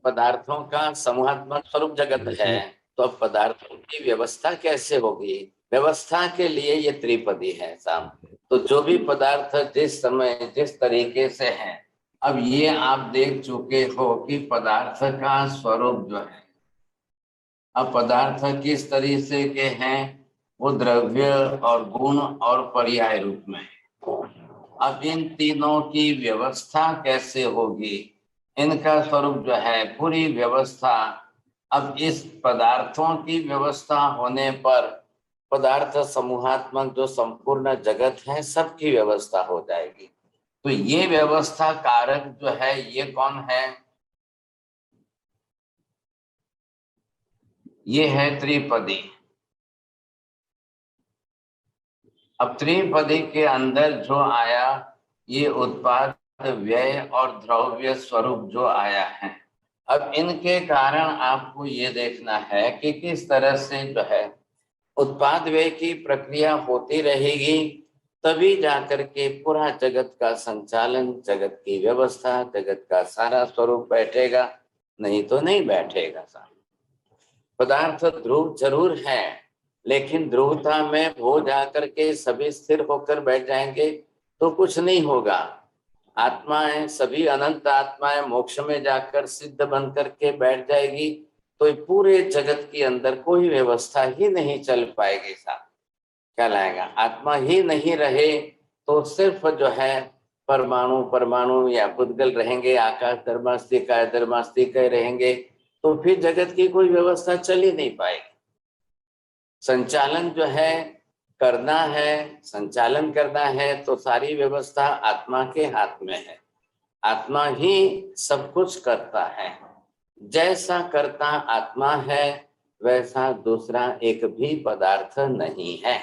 पदार्थों का समूहात्मक स्वरूप जगत है, तो अब पदार्थों की व्यवस्था कैसे होगी? व्यवस्था के लिए ये त्रिपदी है साहब। तो जो भी पदार्थ जिस समय जिस तरीके से है, अब ये आप देख चुके हो कि पदार्थ का स्वरूप जो है, अब पदार्थ किस तरीके के हैं, वो द्रव्य और गुण और पर्याय रूप में है। अब इन तीनों की व्यवस्था कैसे होगी, इनका स्वरूप जो है, पूरी व्यवस्था। अब इस पदार्थों की व्यवस्था होने पर पदार्थ समूहात्मक जो संपूर्ण जगत है, सबकी व्यवस्था हो जाएगी। तो ये व्यवस्था कारक जो है, ये कौन है? ये है त्रिपदी। अब त्रिपदी के अंदर जो आया, ये उत्पाद, व्यय और द्रव्य स्वरूप जो आया है। अब इनके कारण आपको ये देखना है कि किस तरह से जो है उत्पाद व्यय की प्रक्रिया होती रहेगी, तभी जाकर के पूरा जगत का संचालन, जगत की व्यवस्था, जगत का सारा स्वरूप बैठेगा, नहीं तो नहीं बैठेगा साहब। पदार्थ ध्रुव जरूर है, लेकिन ध्रुवता में हो जाकर के सभी स्थिर होकर बैठ जाएंगे तो कुछ नहीं होगा। आत्माएं, सभी अनंत आत्माएं मोक्ष में जाकर सिद्ध बन करके बैठ जाएगी, तो पूरे जगत के अंदर कोई व्यवस्था ही नहीं चल पाएगी साहब। क्या लाएगा? आत्मा ही नहीं रहे तो सिर्फ जो है परमाणु परमाणु या पुद्गल रहेंगे, आकाश धर्मास्तिका धर्मास्तिक रहेंगे, तो फिर जगत की कोई व्यवस्था चल ही नहीं पाएगी। संचालन जो है करना है, संचालन करना है, तो सारी व्यवस्था आत्मा के हाथ में है। आत्मा ही सब कुछ करता है। जैसा करता आत्मा है, वैसा दूसरा एक भी पदार्थ नहीं है।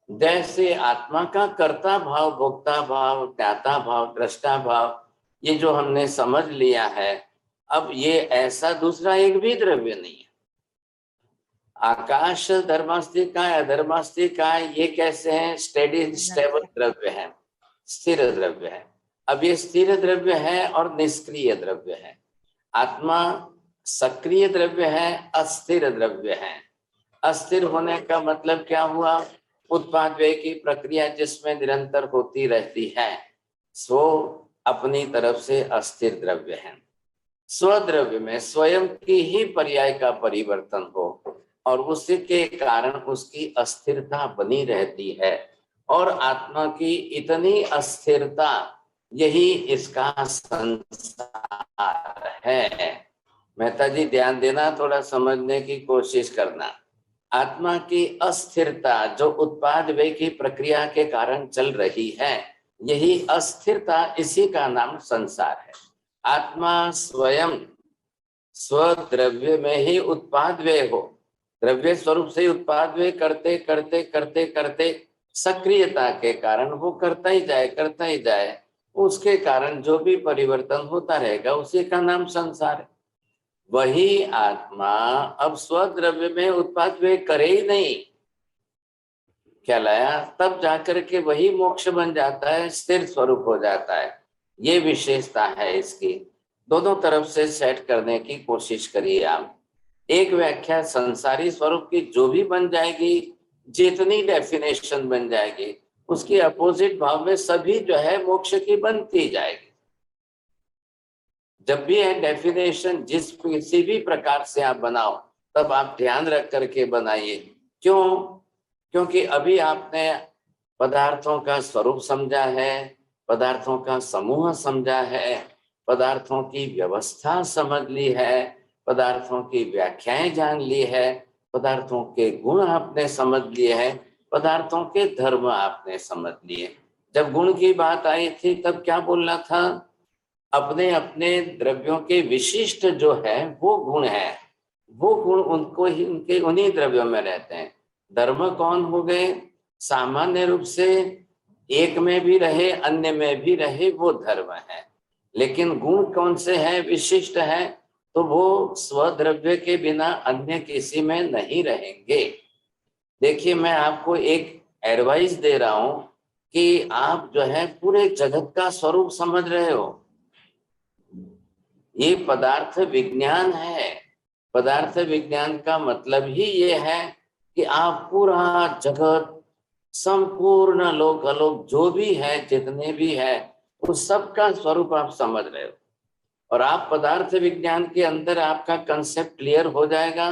जैसे आत्मा का कर्ता भाव, भोक्ता भाव, ज्ञाता भाव, दृष्टा भाव, ये जो हमने समझ लिया है, अब ये ऐसा दूसरा एक भी द्रव्य नहीं है। आकाश धर्मास्तिक है, अधर्मास्तिक है, ये कैसे हैं? स्टेडी स्टेबल द्रव्य है, स्थिर द्रव्य है। अब ये स्थिर द्रव्य है और निष्क्रिय द्रव्य है। आत्मा सक्रिय द्रव्य है, अस्थिर द्रव्य है। अस्थिर होने का मतलब क्या हुआ? उत्पाद व्यय की प्रक्रिया जिसमें निरंतर होती रहती है, सो अपनी तरफ से अस्थिर द्रव्य है। स्वद्रव्य में स्वयं की ही पर्याय का परिवर्तन हो और उसी के कारण उसकी अस्थिरता बनी रहती है। और आत्मा की इतनी अस्थिरता, यही इसका संसार है। मेहता जी ध्यान देना, थोड़ा समझने की कोशिश करना। आत्मा की अस्थिरता जो उत्पाद व्यय की प्रक्रिया के कारण चल रही है, यही अस्थिरता, इसी का नाम संसार है। आत्मा स्वयं स्वद्रव्य में ही उत्पाद व्यय हो, द्रव्य स्वरूप से उत्पाद व्यय करते करते करते करते सक्रियता के कारण वो करता ही जाए, उसके कारण जो भी परिवर्तन होता रहेगा, उसी का नाम संसार है। वही आत्मा अब स्वद्रव्य में उत्पाद व्यय करे ही नहीं, क्या लाया, तब जाकर के वही मोक्ष बन जाता है, स्थिर स्वरूप हो जाता है। ये विशेषता है इसकी। दोनों तरफ से सेट करने की कोशिश करिए आप। एक व्याख्या संसारी स्वरूप की जो भी बन जाएगी, जितनी डेफिनेशन बन जाएगी, उसकी अपोजिट भाव में सभी जो है मोक्ष की बनती जाएगी। जब भी है डेफिनेशन जिस किसी भी प्रकार से आप बनाओ, तब आप ध्यान रख करके बनाइए। क्यों? क्योंकि अभी आपने पदार्थों का स्वरूप समझा है, पदार्थों का समूह समझा है, पदार्थों की व्यवस्था समझ ली है, पदार्थों की व्याख्याएं जान ली है, पदार्थों के गुण आपने समझ लिए हैं, पदार्थों के धर्म आपने समझ लिए। जब गुण की बात आई थी, तब क्या बोलना था? अपने अपने द्रव्यों के विशिष्ट जो है वो गुण है, वो गुण उनको ही, उनके उन्हीं द्रव्यों में रहते हैं। धर्म कौन हो गए? सामान्य रूप से एक में भी रहे, अन्य में भी रहे, वो धर्म है। लेकिन गुण कौन से हैं? विशिष्ट है, तो वो स्वद्रव्य के बिना अन्य किसी में नहीं रहेंगे। देखिए, मैं आपको एक एडवाइस दे रहा हूं कि आप जो है पूरे जगत का स्वरूप समझ रहे हो, ये पदार्थ विज्ञान है। पदार्थ विज्ञान का मतलब ही ये है कि आप पूरा जगत, संपूर्ण लोक अलोक जो भी है, जितने भी है, उस सब का स्वरूप आप समझ रहे हो। और आप पदार्थ विज्ञान के अंदर आपका कंसेप्ट क्लियर हो जाएगा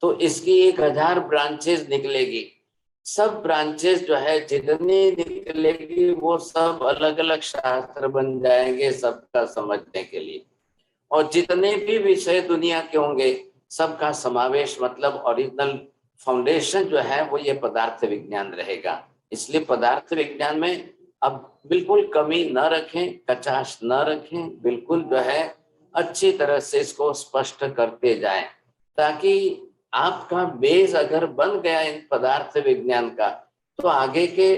तो इसकी 1000 ब्रांचेस निकलेगी। सब ब्रांचेस जो है जितनी निकलेगी वो सब अलग अलग शास्त्र बन जाएंगे सबका समझने के लिए। और जितने भी विषय दुनिया के होंगे सबका समावेश, मतलब ओरिजिनल फाउंडेशन जो है वो ये पदार्थ विज्ञान रहेगा। इसलिए पदार्थ विज्ञान में अब बिल्कुल कमी न रखें, कचाश न रखें, बिल्कुल जो है अच्छी तरह से इसको स्पष्ट करते जाएं, ताकि आपका बेस अगर बन गया इन पदार्थ विज्ञान का तो आगे के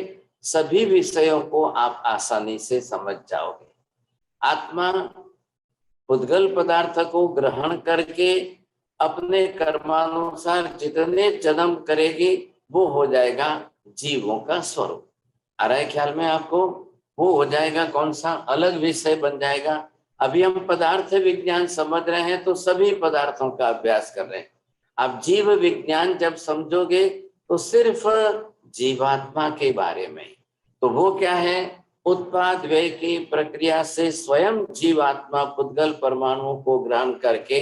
सभी विषयों को आप आसानी से समझ जाओगे। आत्मा उद्गल पदार्थ को ग्रहण करके अपने कर्मानुसार जितने जन्म करेगी वो हो जाएगा जीवों का स्वरूप। आ रहा है ख्याल में आपको? वो हो जाएगा कौन सा अलग विषय बन जाएगा। अभी हम पदार्थ विज्ञान समझ रहे हैं तो सभी पदार्थों का अभ्यास कर रहे हैं। आप जीव विज्ञान जब समझोगे तो सिर्फ जीवात्मा के बारे में, तो वो क्या है, उत्पाद व्यय की प्रक्रिया से स्वयं जीवात्मा पुद्गल परमाणुओं को ग्रहण करके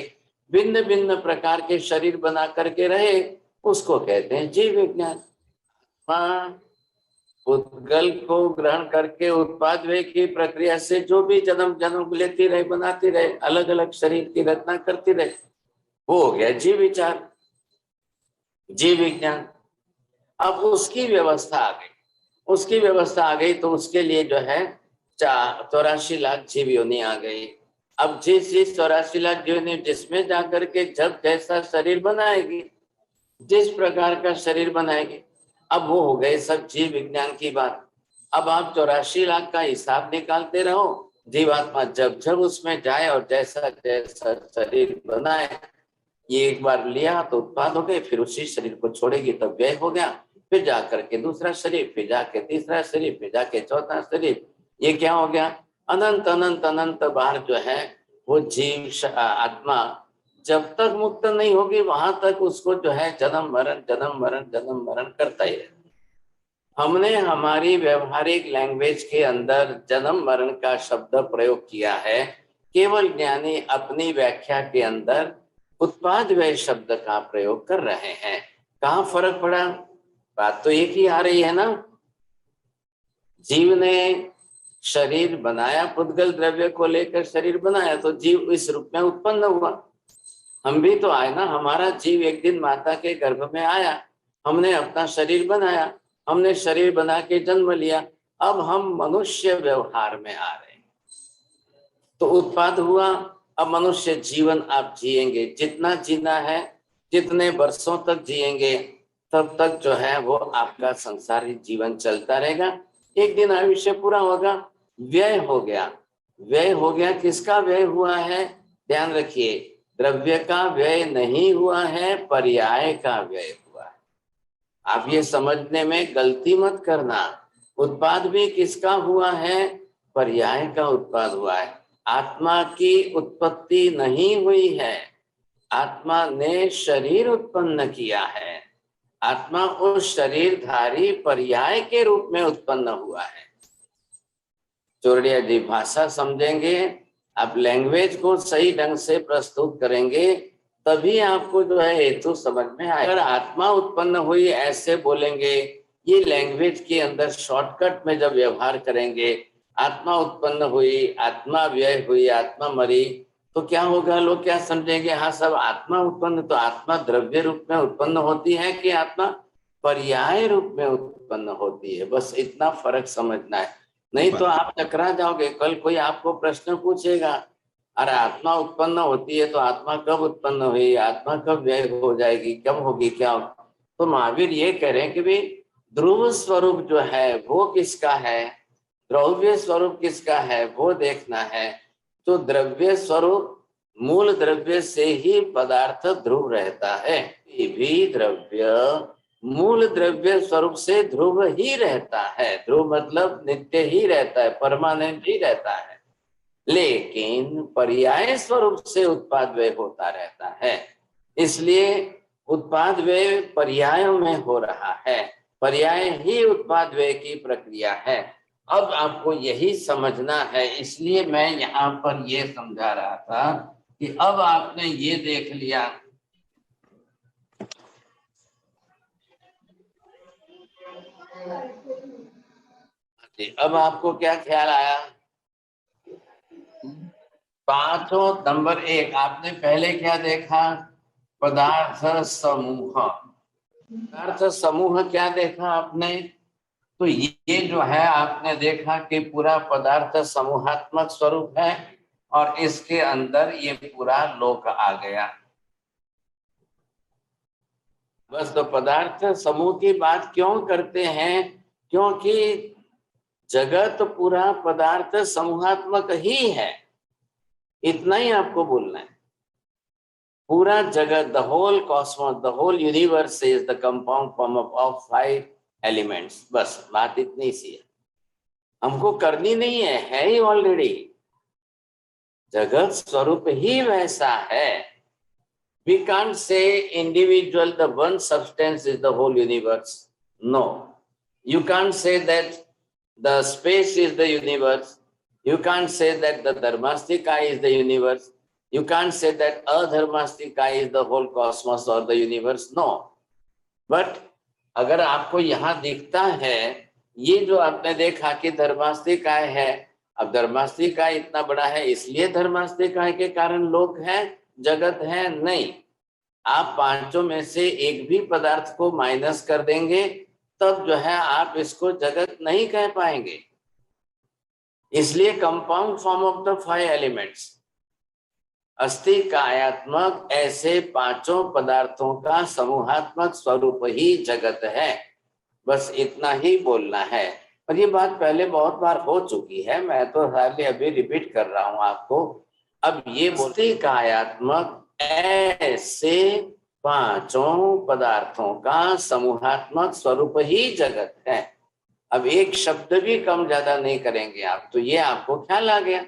भिन्न भिन्न प्रकार के शरीर बना करके रहे, उसको कहते हैं जीव विज्ञान। पुद्गल को ग्रहण करके उत्पाद व्यय की प्रक्रिया से जो भी जन्म जन्म लेती रहे, बनाती रहे, अलग अलग शरीर की रचना करती रहे, वो हो गया जीव विचार, जीव विज्ञान। अब उसकी व्यवस्था आ गई, उसकी व्यवस्था आ गई तो उसके लिए जो है 84 लाख जीव योनि आ गई। अब जिस 84 लाख जीव योनि जिसमें जाकर के जब जैसा शरीर बनाएगी, जिस प्रकार का शरीर बनाएगी, अब वो हो गए सब जीव विज्ञान की बात। अब आप 84 लाख का हिसाब निकालते रहो, जीवात्मा जब जब उसमें जाए और जैसा जैसा शरीर बनाए, ये एक बार लिया तो उत्पाद हो गए, फिर उसी शरीर को छोड़ेगी तब व्यय हो गया, फिर जाकर के दूसरा शरीर, फिर जाके तीसरा शरीर, फिर जाके चौथा शरीर, ये क्या हो गया, अनंत अनंत अनंत बार जो है वो जीव आत्मा जब तक मुक्त नहीं होगी वहां तक उसको जो है जन्म मरण जन्म मरण जन्म मरण करता ही है। हमने हमारी व्यवहारिक लैंग्वेज के अंदर जन्म मरण का शब्द प्रयोग किया है, केवल ज्ञानी अपनी व्याख्या के अंदर उत्पाद व्यय शब्द का प्रयोग कर रहे हैं। कहाँ फर्क पड़ा? बात तो एक ही आ रही है ना। जीव ने शरीर बनाया, पुद्गल द्रव्य को लेकर शरीर बनाया तो जीव इस रूप में उत्पन्न हुआ। हम भी तो आए ना, हमारा जीव एक दिन माता के गर्भ में आया, हमने अपना शरीर बनाया, हमने शरीर बना के जन्म लिया, अब हम मनुष्य व्यवहार में आ रहे हैं तो उत्पाद हुआ। अब मनुष्य जीवन आप जिएंगे, जितना जीना है, जितने वर्षों तक जिएंगे तब तक जो है वो आपका संसारिक जीवन चलता रहेगा। एक दिन आयुष्य पूरा होगा, व्यय हो गया। व्यय हो गया, किसका व्यय हुआ है? ध्यान रखिए, द्रव्य का व्यय नहीं हुआ है, पर्याय का व्यय हुआ है। आप ये समझने में गलती मत करना। उत्पाद भी किसका हुआ है? पर्याय का उत्पाद हुआ है। आत्मा की उत्पत्ति नहीं हुई है, आत्मा ने शरीर उत्पन्न किया है। आत्मा उस शरीरधारी पर्याय के रूप में उत्पन्न हुआ है। चोरडिया जी भाषा समझेंगे, आप लैंग्वेज को सही ढंग से प्रस्तुत करेंगे तभी आपको जो है हेतु समझ में आए। अगर आत्मा उत्पन्न हुई ऐसे बोलेंगे, ये लैंग्वेज के अंदर शॉर्टकट में जब व्यवहार करेंगे, आत्मा उत्पन्न हुई, आत्मा व्यय हुई, आत्मा मरी, तो क्या होगा? लोग क्या समझेंगे, हाँ सब आत्मा उत्पन्न, तो आत्मा द्रव्य रूप में उत्पन्न होती है कि आत्मा पर्याय रूप में उत्पन्न होती है? बस इतना फर्क समझना है, नहीं तो आप टकरा जाओगे। कल कोई आपको प्रश्न पूछेगा, अरे आत्मा उत्पन्न होती है तो आत्मा कब उत्पन्न हुई, आत्मा कब व्यय हो जाएगी, कब होगी, क्या होगी? तो महावीर ये कह रहे हैं कि भाई ध्रुव स्वरूप जो है वो किसका है, द्रव्य स्वरूप किसका है वो देखना है। तो द्रव्य स्वरूप, मूल द्रव्य से ही पदार्थ ध्रुव रहता है। भी द्रव्य मूल द्रव्य स्वरूप से ध्रुव ही रहता है। ध्रुव मतलब नित्य ही रहता है, परमानेंट ही रहता है। लेकिन पर्याय स्वरूप से उत्पाद व्यय होता रहता है, इसलिए उत्पाद व्यय पर्यायों में हो रहा है, पर्याय ही उत्पाद व्यय की प्रक्रिया है। अब आपको यही समझना है, इसलिए मैं यहाँ पर ये समझा रहा था कि अब आपने ये देख लिया अब आपको क्या ख्याल आया? पांचों नंबर एक आपने पहले क्या देखा? पदार्थ समूह। पदार्थ समूह क्या देखा आपने? तो ये जो है आपने देखा कि पूरा पदार्थ समूहात्मक स्वरूप है और इसके अंदर ये पूरा लोक आ गया। बस तो पदार्थ समूह की बात क्यों करते हैं? क्योंकि जगत पूरा पदार्थ समूहात्मक ही है, इतना ही आपको बोलना है। पूरा जगत, the whole cosmos, the whole universe is the compound form of 5 elements. बस बात इतनी सी है, हमको करनी नहीं है ही ऑलरेडी। जगत स्वरूप ही वैसा है। We can't say individual, the one substance is the whole universe. No. You can't say that the space is the universe. You can't say that the Dharmastika is the universe. You can't say that Adharmastika is the whole cosmos or the universe. No. But अगर आपको यहाँ दिखता है, ये जो आपने देखा कि धर्मास्तिकाय है, अब धर्मास्तिकाय इतना बड़ा है इसलिए धर्मास्तिकाय के कारण लोक है, जगत है? नहीं। आप पांचों में से एक भी पदार्थ को माइनस कर देंगे तब जो है आप इसको जगत नहीं कह पाएंगे। इसलिए compound form of the 5 elements, अस्थि कायात्मक ऐसे पांचों पदार्थों का समूहात्मक स्वरूप ही जगत है। बस इतना ही बोलना है। और ये बात पहले बहुत बार हो चुकी है, मैं तो हार्डली अभी रिपीट कर रहा हूं आपको। अब ये बोलते कायात्मक ऐसे पांचों पदार्थों का समूहात्मक स्वरूप ही जगत है। अब एक शब्द भी कम ज्यादा नहीं करेंगे आप, तो ये आपको ख्याल आ गया।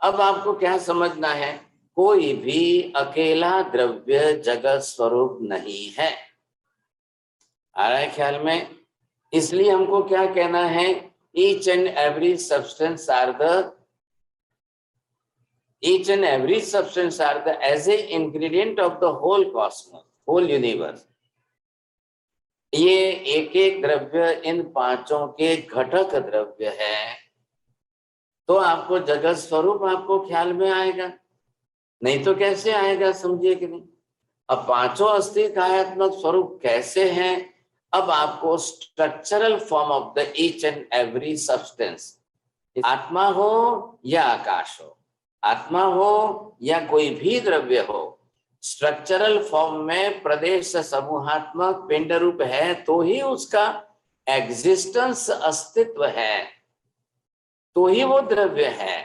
अब आपको क्या समझना है? कोई भी अकेला द्रव्य जगत स्वरूप नहीं है। आ रहा है ख्याल में? इसलिए हमको क्या कहना है? Each and every substance are the each and every substance are the as a ingredient of the whole cosmos, whole universe. ये एक एक द्रव्य इन पांचों के घटक द्रव्य है, तो आपको जगत स्वरूप आपको ख्याल में आएगा, नहीं तो कैसे आएगा? समझिए कि नहीं। अब पांचों अस्थि कायात्मक स्वरूप कैसे हैं? अब आपको structural form of the each and every substance, आत्मा हो या आकाश हो, आत्मा हो या कोई भी द्रव्य हो, स्ट्रक्चरल फॉर्म में प्रदेश समूहात्मक पिंड रूप है तो ही उसका एग्जिस्टेंस, अस्तित्व है, तो ही वो द्रव्य है।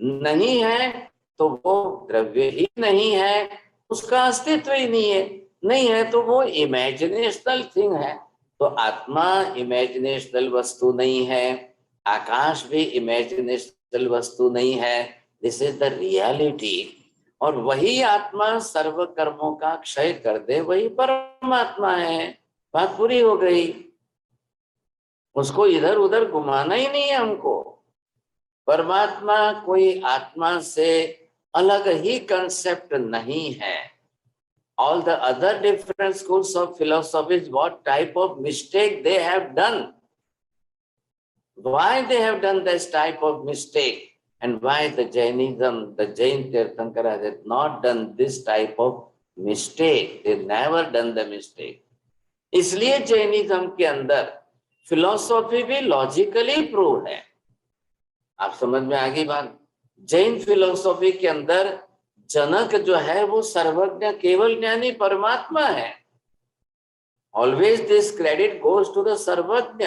नहीं है तो वो द्रव्य ही नहीं है, उसका अस्तित्व ही नहीं है। नहीं है तो वो इमेजिनेशनल थिंग है। तो आत्मा इमेजिनेशनल वस्तु नहीं है, आकाश भी इमेजिनेशनल वस्तु नहीं है। This is the reality. और वही आत्मा सर्व कर्मों का क्षय कर दे, वही परमात्मा है। बात पूरी हो गई। उसको इधर उधर घुमाना ही नहीं है हमको। परमात्मा कोई आत्मा से अलग ही कंसेप्ट नहीं है। All the other different schools of philosophies, what type of mistake they have done, why they have done this type of mistake, and why the Jainism, the Jain Tirthankara has not done this type of mistake. They never done the mistake. इसलिए Jainism के अंदर philosophy भी logically prove है। आप समझ में आ गई बात? जैन फिलोसॉफी के अंदर जनक जो है वो सर्वज्ञ केवल ज्ञानी परमात्मा है। Always this credit goes to the सर्वज्ञ।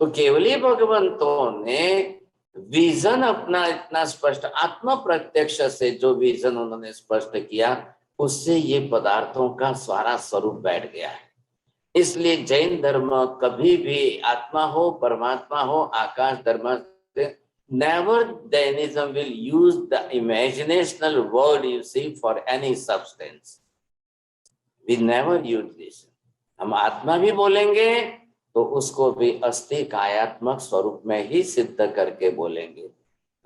तो केवली भगवंतों ने विजन अपना इतना स्पष्ट, आत्म प्रत्यक्ष से जो विजन उन्होंने स्पष्ट किया, उससे ये पदार्थों का सारा स्वरूप बैठ गया है। इसलिए जैन धर्म कभी भी आत्मा हो, परमात्मा हो, आकाश धर्म से never Jainism will use the imaginational word you see for any substance. We never use this. हम आत्मा भी बोलेंगे तो उसको भी अस्थि कायात्मक स्वरूप में ही सिद्ध करके बोलेंगे।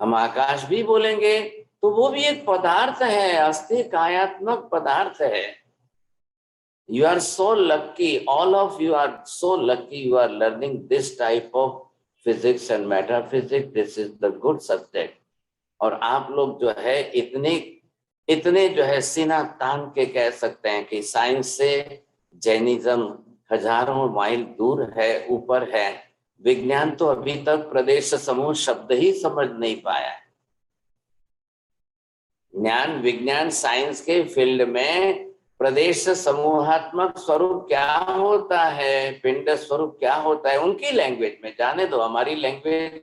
हम आकाश भी बोलेंगे तो वो भी एक पदार्थ है, अस्थि कायात्मक पदार्थ है। You are so lucky, all of you are so lucky you are learning this type of physics and metaphysics. This is the good subject. और आप लोग जो है इतने जो है सीना तान के कह सकते हैं कि साइंस से जैनिज्म हजारों माइल दूर है, ऊपर है। विज्ञान तो अभी तक प्रदेश समूह शब्द ही समझ नहीं पाया है। ज्ञान विज्ञान साइंस के फील्ड में प्रदेश समूहात्मक स्वरूप क्या होता है, पिंड स्वरूप क्या होता है, उनकी लैंग्वेज में जाने दो, हमारी लैंग्वेज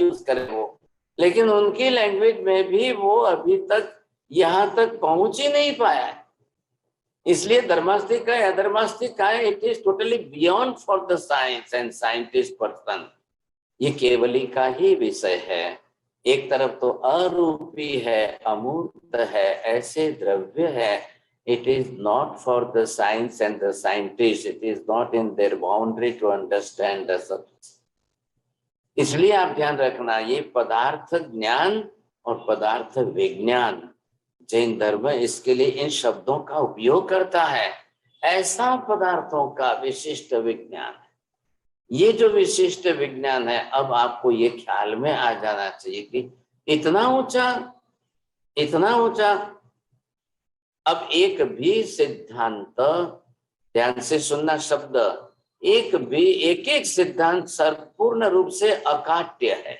यूज करें वो, लेकिन उनकी लैंग्वेज में भी वो अभी तक यहां तक पहुंच ही नहीं पाया है। इसलिए धर्मास्तिक है, अधर्मास्तिक है, it is totally beyond for the science and scientist person. ये केवली का ही विषय है। एक तरफ तो अरूपी है, अमूर्त है, ऐसे द्रव्य है। It is not for the science and the scientist, it is not in their boundary to understand the subject. इसलिए आप ध्यान रखना, ये पदार्थ ज्ञान और पदार्थ विज्ञान, जैन धर्म इसके लिए इन शब्दों का उपयोग करता है। ऐसा पदार्थों का विशिष्ट विज्ञान है। ये जो विशिष्ट विज्ञान है, अब आपको ये ख्याल में आ जाना चाहिए कि इतना ऊंचा, इतना ऊंचा। अब एक भी सिद्धांत, ध्यान से सुनना शब्द, एक एक सिद्धांत संपूर्ण रूप से अकाट्य है।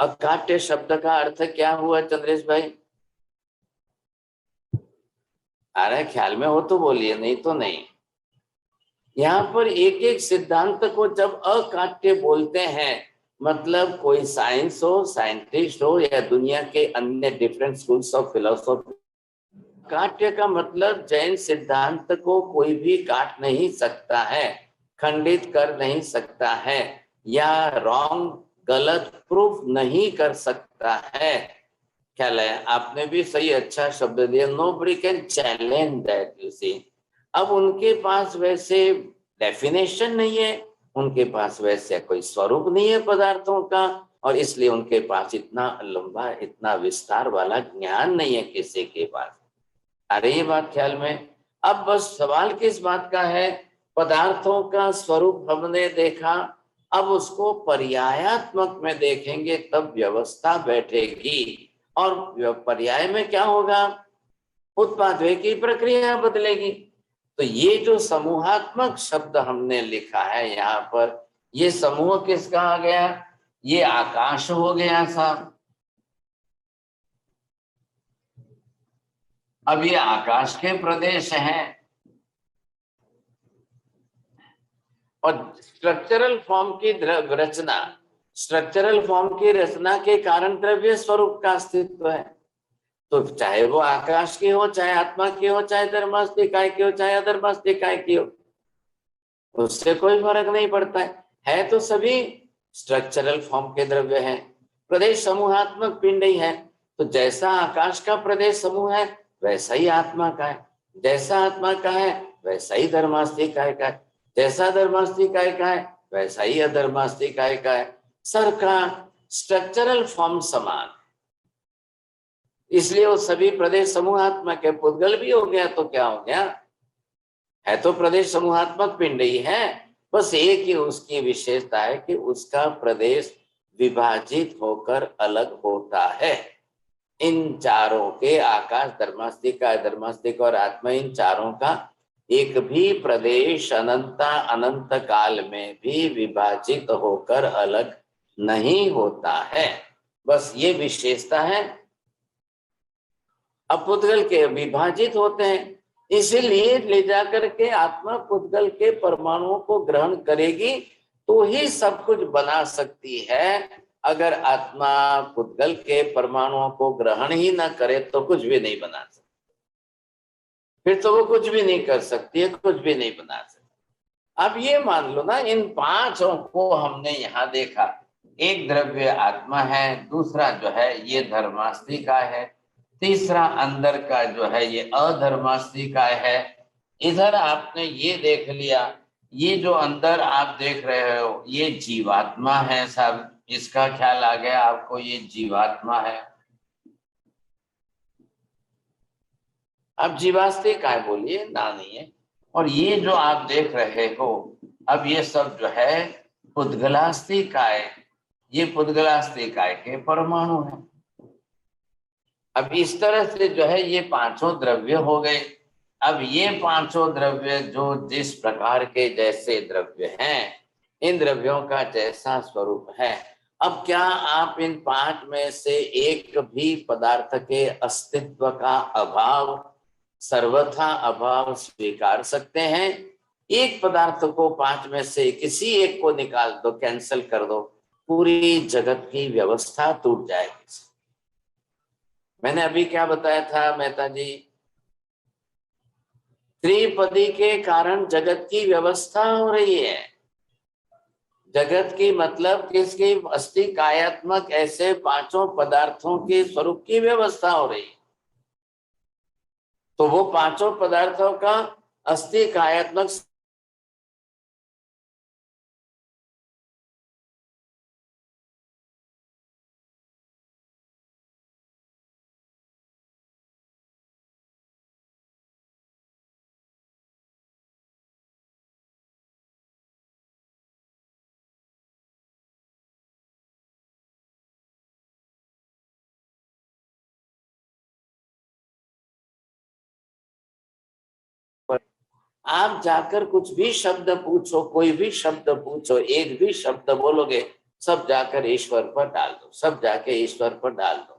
अकाट्य शब्द का अर्थ क्या हुआ चंद्रेश भाई? अरे ख्याल में हो तो बोलिए, नहीं तो नहीं। यहाँ पर एक एक सिद्धांत को जब अकाट्य बोलते हैं, मतलब कोई साइंस हो, साइंटिस्ट हो, या दुनिया के अन्य डिफरेंट स्कूल्स ऑफ फिलोसॉफी, काट्य का मतलब जैन सिद्धांत को कोई भी काट नहीं सकता है, खंडित कर नहीं सकता है, या रॉन्ग गलत प्रूफ नहीं कर सकता है। ख्याल है? आपने भी सही अच्छा शब्द दिया, nobody can challenge that, you see. अब उनके पास वैसे डेफिनेशन नहीं है, उनके पास वैसे कोई स्वरूप नहीं है पदार्थों का, और इसलिए उनके पास इतना लंबा, इतना विस्तार वाला ज्ञान नहीं है किसी के पास। अरे ये बात ख्याल में। अब बस सवाल किस बात का है? पदार्थों का स्वरूप हमने देखा, अब उसको पर्यायात्मक में देखेंगे तब व्यवस्था बैठेगी। और पर्याय में क्या होगा? उत्पादों की प्रक्रिया बदलेगी। तो ये जो समूहात्मक शब्द हमने लिखा है यहाँ पर, ये समूह किसका आ गया? ये आकाश हो गया साहब। अब ये आकाश के प्रदेश हैं, और स्ट्रक्चरल फॉर्म की रचना, स्ट्रक्चरल फॉर्म की रचना के कारण द्रव्य स्वरूप का अस्तित्व है। तो चाहे वो आकाश की हो, चाहे आत्मा की हो, चाहे धर्मास्तिक काय की हो, चाहे अधर्मास्तिक काय की हो, उससे कोई फर्क नहीं पड़ता है तो सभी स्ट्रक्चरल फॉर्म के द्रव्य हैं। प्रदेश समूहात्मक पिंड ही है। तो जैसा आकाश का प्रदेश समूह है, वैसा ही आत्मा का है। जैसा आत्मा का है, वैसा ही धर्मास्तिक काय का है। जैसा धर्मास्तिक काय का है, वैसा ही अधर्मास्तिक काय का है। सर का स्ट्रक्चरल फॉर्म समान, इसलिए वो सभी प्रदेश समूहात्मक के पुद्गल भी हो गया तो क्या हो गया? है तो प्रदेश समूहात्मक पिंड ही है, बस एक ही उसकी विशेषता है कि उसका प्रदेश विभाजित होकर अलग होता है। इन चारों के, आकाश, धर्मास्तिक, अधर्मास्तिक और आत्मा, इन चारों का एक भी प्रदेश अनंत काल में भी विभाजित होकर अलग नहीं होता है। बस ये विशेषता है। अब पुद्गल के विभाजित होते हैं, इसीलिए ले जाकर के आत्मा पुद्गल के परमाणुओं को ग्रहण करेगी तो ही सब कुछ बना सकती है। अगर आत्मा पुद्गल के परमाणुओं को ग्रहण ही ना करे तो कुछ भी नहीं बना सकती। फिर तो वो कुछ भी नहीं कर सकती है, कुछ भी नहीं बना सकती। अब ये मान लो ना, इन पांचों को हमने यहाँ देखा, एक द्रव्य आत्मा है, दूसरा जो है ये धर्मास्ति का है, तीसरा अंदर का जो है ये अधर्मास्ति का है। इधर आपने ये देख लिया, ये जो अंदर आप देख रहे हो ये जीवात्मा है साहब, इसका ख्याल आ गया आपको, ये जीवात्मा है। अब जीवास्ति का है बोलिए ना, नहीं है। और ये जो आप देख रहे हो अब ये सब जो है पुद्गलास्ति काय, ये पुद्गलास्ति काय के परमाणु है। अब इस तरह से जो है ये पांचों द्रव्य हो गए। अब ये पांचों द्रव्य जो जिस प्रकार के जैसे द्रव्य हैं, इन द्रव्यों का जैसा स्वरूप है, अब क्या आप इन पांच में से एक भी पदार्थ के अस्तित्व का अभाव, सर्वथा अभाव स्वीकार सकते हैं? एक पदार्थ को पांच में से किसी एक को निकाल दो, कैंसिल कर दो, पूरी जगत की व्यवस्था टूट जाएगी। मैंने अभी क्या बताया था मेहता जी? त्रिपदी के कारण जगत की व्यवस्था हो रही है। जगत की मतलब किसकी? अस्थि कायात्मक ऐसे पांचों पदार्थों के स्वरूप की व्यवस्था हो रही है। तो वो पांचों पदार्थों का अस्थि कायात्मक आप जाकर कुछ भी शब्द पूछो, कोई भी शब्द पूछो, एक भी शब्द बोलोगे, सब जाकर ईश्वर पर डाल दो, सब जाके ईश्वर पर डाल दो।